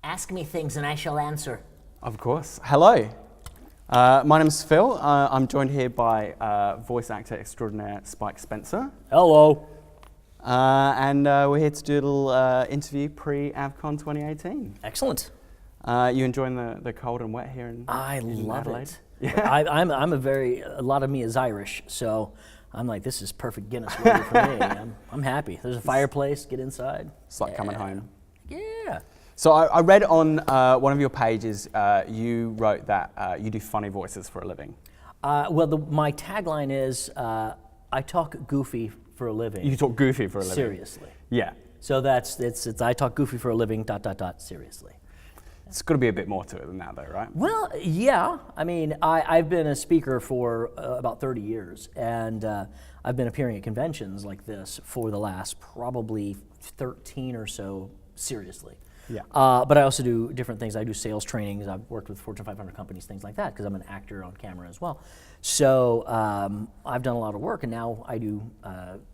Ask me things and I shall answer. Of course. Hello. My name's Phil. I'm joined here by voice actor extraordinaire Spike Spencer. Hello. And we're here to do a little interview pre-AVCon 2018. Excellent. You enjoying the cold and wet here in I love Adelaide? it. Yeah. A lot of me is Irish, so I'm like, this is perfect Guinness weather for me. I'm happy. There's a fireplace, get inside. It's like coming home. Yeah. So I read on one of your pages, you wrote that you do funny voices for a living. My tagline is, I talk goofy for a living. You talk goofy for a living? Seriously. Yeah. So it's I talk goofy for a living, ... seriously. It's got to be a bit more to it than that though, right? Well, yeah. I mean, I've been a speaker for about 30 years, and I've been appearing at conventions like this for the last probably 13 or so, seriously. Yeah. But I also do different things. I do sales trainings. I've worked with Fortune 500 companies, things like that, because I'm an actor on camera as well. So I've done a lot of work, and now I do,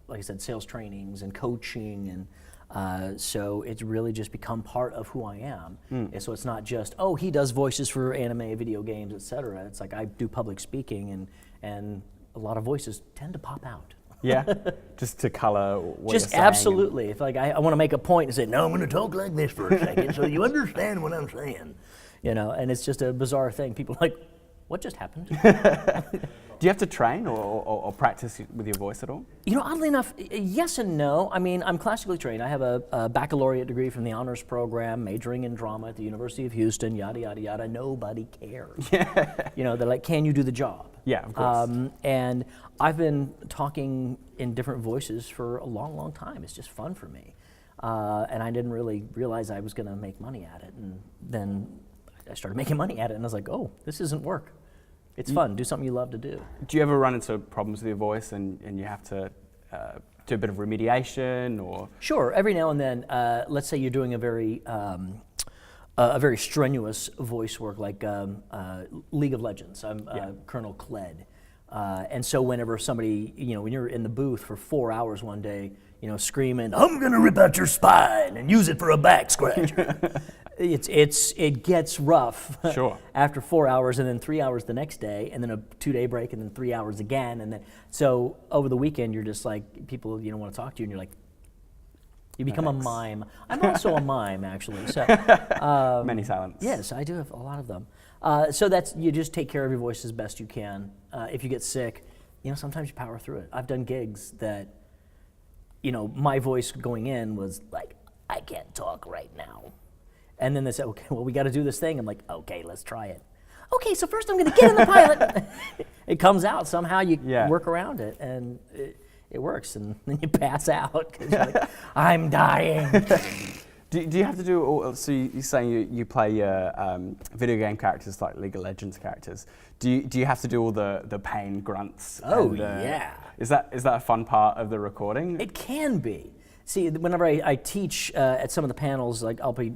like I said, sales trainings and coaching, and so it's really just become part of who I am. And so it's not just, oh, he does voices for anime, video games, etc. It's like I do public speaking, and a lot of voices tend to pop out. Yeah, just to color what just you're saying. absolutely. If like I want to make a point and say, no, I'm going to talk like this for a second, so you understand what I'm saying, and it's just a bizarre thing. People are like, what just happened? Do you have to train or practice with your voice at all? Oddly enough, yes and no. I mean, I'm classically trained. I have a baccalaureate degree from the honors program, majoring in drama at the University of Houston, yada, yada, yada. Nobody cares. Yeah. They're like, can you do the job? Yeah, of course. And I've been talking in different voices for a long, long time. It's just fun for me. And I didn't really realize I was going to make money at it. And then I started making money at it, and I was like, oh, this isn't work. It's fun. Do something you love to do. Do you ever run into problems with your voice and you have to do a bit of remediation or? Sure. Every now and then, let's say you're doing a very strenuous voice work like League of Legends. I'm Colonel Kled. And so whenever somebody, when you're in the booth for 4 hours one day, screaming, I'm going to rip out your spine and use it for a back scratcher. It gets rough. Sure. After 4 hours, and then 3 hours the next day, and then a 2-day break, and then 3 hours again, and then so over the weekend you're just like, people want to talk to you, and you're like, you become a mime. I'm also a mime, actually. So many talents. Yes, I do have a lot of them. So that's, you just take care of your voice as best you can. If you get sick, sometimes you power through it. I've done gigs that, my voice going in was like, I can't talk right now. And then they said, okay, well, we got to do this thing. I'm like, okay, let's try it. Okay, so first I'm going to get in the pilot. It comes out. Somehow you work around it, and it works. And then you pass out because you're like, I'm dying. Do you have to do all, so you're saying you play video game characters like League of Legends characters. Do you have to do all the pain grunts? Oh, yeah. Is that a fun part of the recording? It can be. See, whenever I teach at some of the panels, like I'll be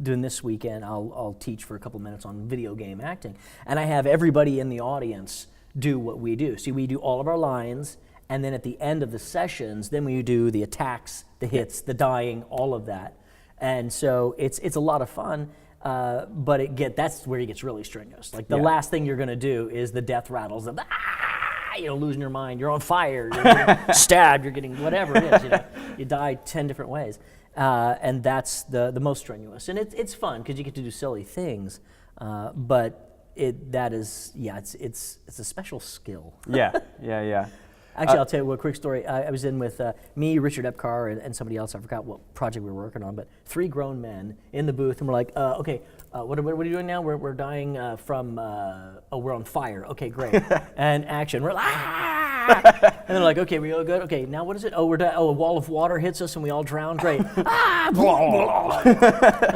doing this weekend, I'll teach for a couple minutes on video game acting. And I have everybody in the audience do what we do. See, we do all of our lines, and then at the end of the sessions, then we do the attacks, the hits, the dying, all of that. And so it's a lot of fun, but that's where it gets really strenuous. Like the last thing you're going to do is the death rattles of losing your mind. You're on fire. You're getting stabbed. You're getting whatever it is. You die 10 different ways, and that's the most strenuous. And it's fun because you get to do silly things, but it's a special skill. Yeah. Actually, I'll tell you a quick story. I was in with me, Richard Epcar, and somebody else. I forgot what project we were working on, but 3 grown men in the booth, and we're like, okay, what are you doing now? We're dying from, we're on fire. Okay, great. And action. We're like, and they're like, okay, we all good? Okay, now what is it? Oh, a wall of water hits us and we all drown. Great. Now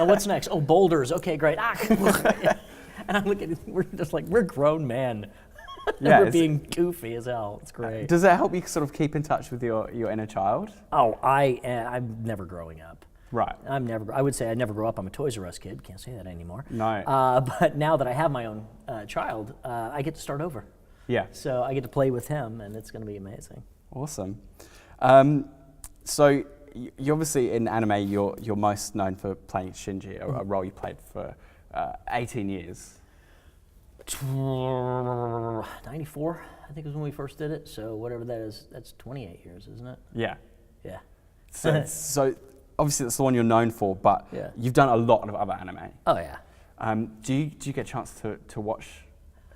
what's next? Oh, boulders. Okay, great. And I'm looking, we're just like, we're grown men. We're being goofy as hell. It's great. Does that help you sort of keep in touch with your inner child? Oh, I'm never growing up. Right. I would say I never grow up. I'm a Toys R Us kid. Can't say that anymore. No. But now that I have my own child, I get to start over. Yeah. So I get to play with him, and it's going to be amazing. Awesome. So you obviously in anime, you're most known for playing Shinji, a role you played for 18 years. 94, I think, was when we first did it. So whatever that is, that's 28 years, isn't it? Yeah. Yeah. So obviously that's the one you're known for, but Yeah. you've done a lot of other anime. Oh yeah. Do you get a chance to watch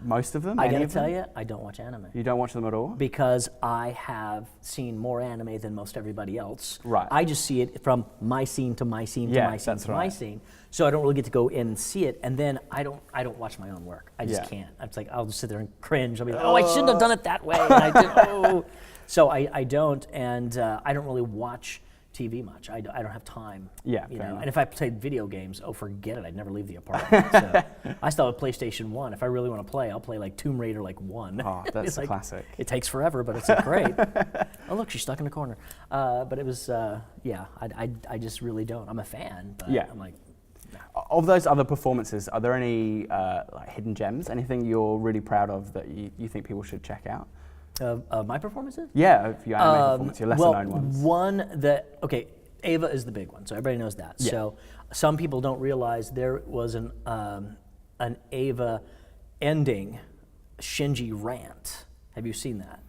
most of them? I any gotta of them? tell you, I don't watch anime. You don't watch them at all? Because I have seen more anime than most everybody else. Right. I just see it from my scene to my scene to Yeah, my scene that's to my right. scene. So I don't really get to go in and see it, and then I don't watch my own work. I just Yeah. can't. It's like I'll just sit there and cringe. I'll be like, oh, I shouldn't have done it that way. And I did. Oh. So I don't, and I don't really watch TV much. I don't have time. Yeah, you fair know. enough. And if I played video games, oh, forget it. I'd never leave the apartment. So I still have a PlayStation 1. If I really want to play, I'll play like Tomb Raider like 1. Oh, that's It's a like, classic. It takes forever, but it's like, great. Oh, look, she's stuck in the corner. But it was, yeah, I just really don't. I'm a fan, but Yeah. I'm like, Of those other performances, are there any like hidden gems? Anything you're really proud of that you think people should check out? my performances? Yeah, of your anime performance, your lesser well, known ones. one that, okay, Ava is the big one, so everybody knows that. Yeah. So some people don't realize there was an Ava ending Shinji rant. Have you seen that?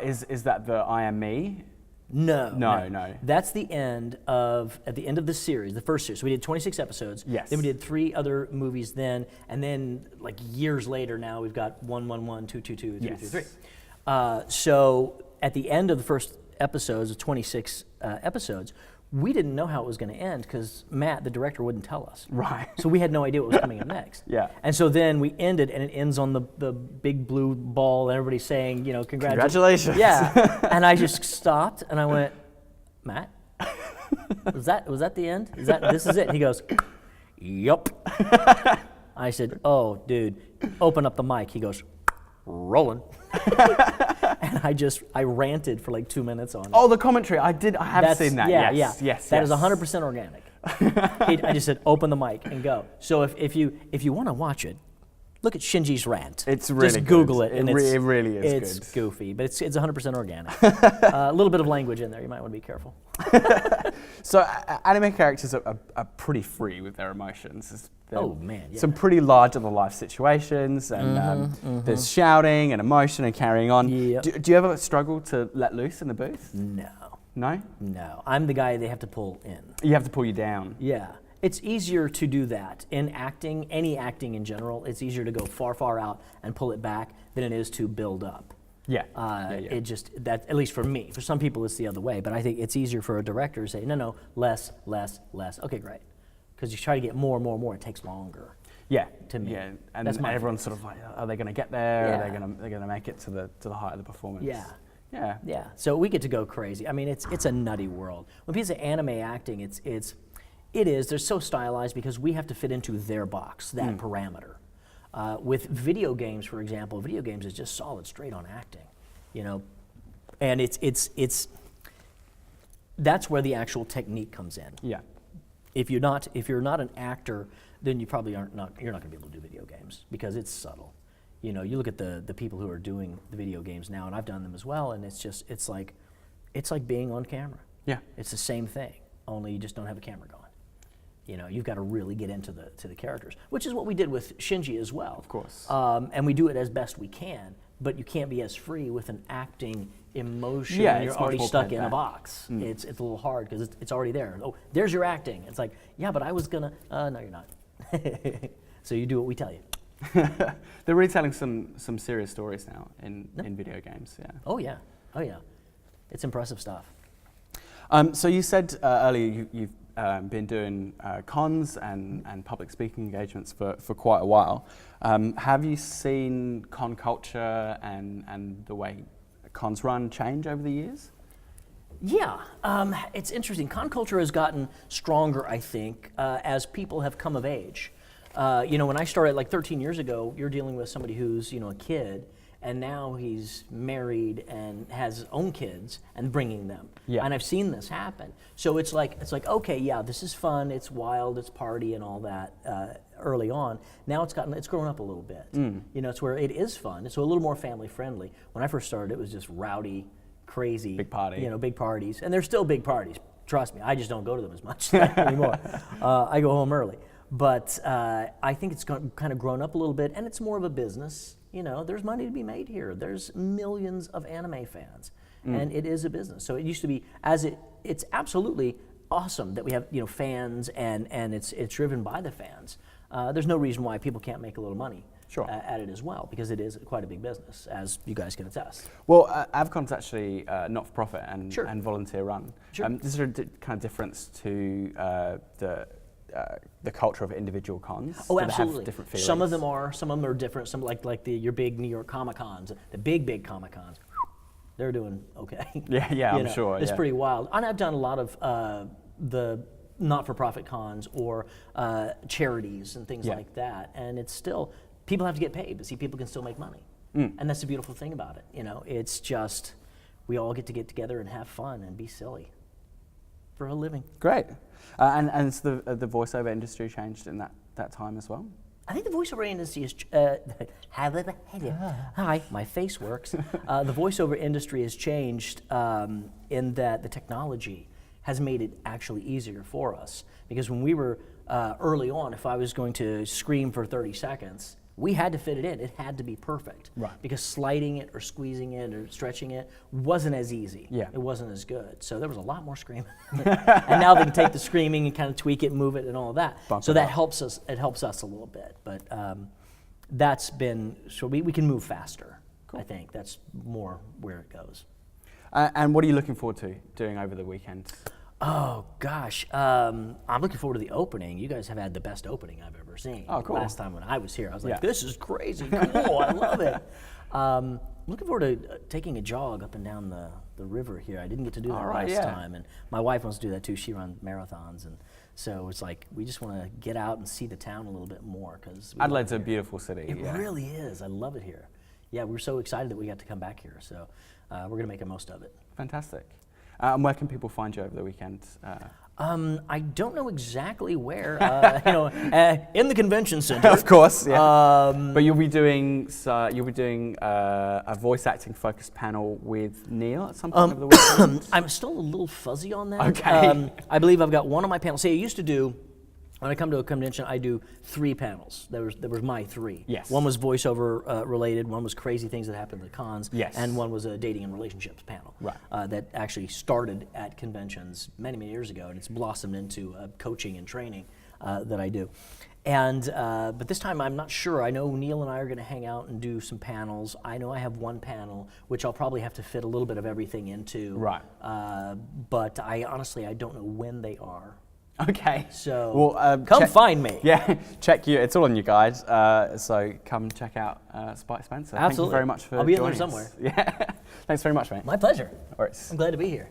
Is that the I Am Me? No. No. That's the end of, at the end of the series, the first series. So we did 26 episodes. Yes. Then we did 3 other movies then, and then like years later now we've got 111, 222, 333. So at the end of the first episodes, of 26 episodes, we didn't know how it was going to end because Matt, the director, wouldn't tell us. Right. So we had no idea what was coming up next. Yeah. And so then we ended, and it ends on the big blue ball, and everybody's saying, you know, Congratulations. Yeah. And I just stopped, and I went, Matt, was that the end? This is it? And he goes, yup. I said, oh, dude, open up the mic. He goes, rolling. And I ranted for like 2 minutes on it. Oh, the commentary. I have seen that. Yeah, yes. That is 100% organic. I just said, open the mic and go. So if you want to watch it, look at Shinji's rant. It's really just good. Google it. It And really is It's good. goofy, but it's 100% organic. A little bit of language in there. You might want to be careful. So anime characters are pretty free with their emotions. Oh, man, yeah. Some pretty larger-than-life situations, and there's shouting and emotion and carrying on. Yep. Do you ever struggle to let loose in the booth? No. No? I'm the guy they have to pull in. You have to pull you down. Yeah. It's easier to do that in acting, any acting in general. It's easier to go far out and pull it back than it is to build up. Yeah. It just, that, at least for me. For some people, it's the other way. But I think it's easier for a director to say, no, less. Okay, great. Because you try to get more, it takes longer. Yeah. To me. Yeah. And That's my everyone's sort of like, are they going to get there? Yeah. Are they going to make it to the height of the performance? Yeah. Yeah. Yeah. So we get to go crazy. I mean, it's a nutty world. When people say anime acting, it is. They're so stylized because we have to fit into their box, that parameter. With video games, for example, video games is just solid, straight on acting, you know, and it's that's where the actual technique comes in. Yeah. If you're not an actor, then you probably you're not going to be able to do video games because it's subtle. You know, you look at the people who are doing the video games now, and I've done them as well, and it's like being on camera. Yeah. It's the same thing, only you just don't have a camera going. You know, you've got to really get into the characters, which is what we did with Shinji as well. Of course. And we do it as best we can, but you can't be as free with an acting emotion Yeah, when it's you're much already more stuck pent in a back. box. It's a little hard because it's already there. Oh, there's your acting. It's like, yeah, but I was gonna. No, you're not. So you do what we tell you. They're retelling some serious stories now in video games. Yeah. Oh yeah. It's impressive stuff. So you said earlier you've been doing cons and public speaking engagements for quite a while. Have you seen con culture and the way cons run change over the years? Yeah, it's interesting. Con culture has gotten stronger, I think, as people have come of age. You know, when I started like 13 years ago, you're dealing with somebody who's, you know, a kid, and now he's married and has his own kids and bringing them. Yeah. And I've seen this happen. So it's like, okay, yeah, this is fun, it's wild, it's party and all that early on. Now it's grown up a little bit. You know, it's where it is fun. It's a little more family friendly. When I first started, it was just rowdy, crazy. Big party. You know, big parties. And there's still big parties. Trust me, I just don't go to them as much anymore. I go home early. But I think it's kind of grown up a little bit, and it's more of a business. You know, there's money to be made here. There's millions of anime fans, and it is a business. So it used to be, it's absolutely awesome that we have, you know, fans, and it's driven by the fans. There's no reason why people can't make a little money at it as well, because it is quite a big business, as you guys can attest. Well, AVCon's actually not-for-profit and volunteer-run. Sure. Is there a kind of difference to the culture of individual cons? Oh, Do they absolutely. have different feelings? Some of them are different. Some like your big New York Comic Cons, the big Comic Cons. They're doing okay. Yeah, I'm sure. It's pretty wild. And I've done a lot of the not-for-profit cons or charities and things like that, and it's still, people have to get paid, but see, people can still make money. And that's the beautiful thing about it. You know, it's just, we all get together and have fun and be silly for a living. Great. And has the voiceover industry changed in that time as well? I think the voiceover industry is, hi, my face works. The voiceover industry has changed in that the technology has made it actually easier for us. Because when we were early on, if I was going to scream for 30 seconds, we had to fit it in. It had to be perfect. Right. Because sliding it or squeezing it or stretching it wasn't as easy. Yeah. It wasn't as good. So there was a lot more screaming. And now they can take the screaming and kind of tweak it, move it, and all of that. So that helps us. It helps us a little bit. But that's been, so we can move faster. Cool. I think that's more where it goes. And what are you looking forward to doing over the weekend? Oh gosh, I'm looking forward to the opening. You guys have had the best opening I've ever seen. Oh, cool. Last time when I was here, I was like, this is crazy cool, I love it. Looking forward to taking a jog up and down the river here. I didn't get to do that last time, and my wife wants to do that too. She runs marathons, and so it's like, we just want to get out and see the town a little bit more. Cause Adelaide's a beautiful city. It really is. I love it here. Yeah, we're so excited that we got to come back here, so we're going to make the most of it. Fantastic. And where can people find you over the weekend? I don't know exactly where. In the convention center. Of course, yeah. But you'll be doing a voice acting focused panel with Neil at some point over the weekend. I'm still a little fuzzy on that. Okay. I believe I've got one of my panels. See, I used to do, when I come to a convention, I do 3 panels. There was my 3. Yes. One was voiceover related, one was crazy things that happened at the cons, yes. and one was a dating and relationships panel. Right. That actually started at conventions many years ago, and it's blossomed into coaching and training that I do. And but this time I'm not sure. I know Neil and I are going to hang out and do some panels. I know I have one panel, which I'll probably have to fit a little bit of everything into. Right. But I honestly don't know when they are. Okay. So well, come find me. Yeah, it's all on your guide. So come check out Spike Spencer. Absolutely. Thank you very much for I'll be in joining there somewhere. us. Yeah. Thanks very much, mate. My pleasure. All right. I'm glad to be here.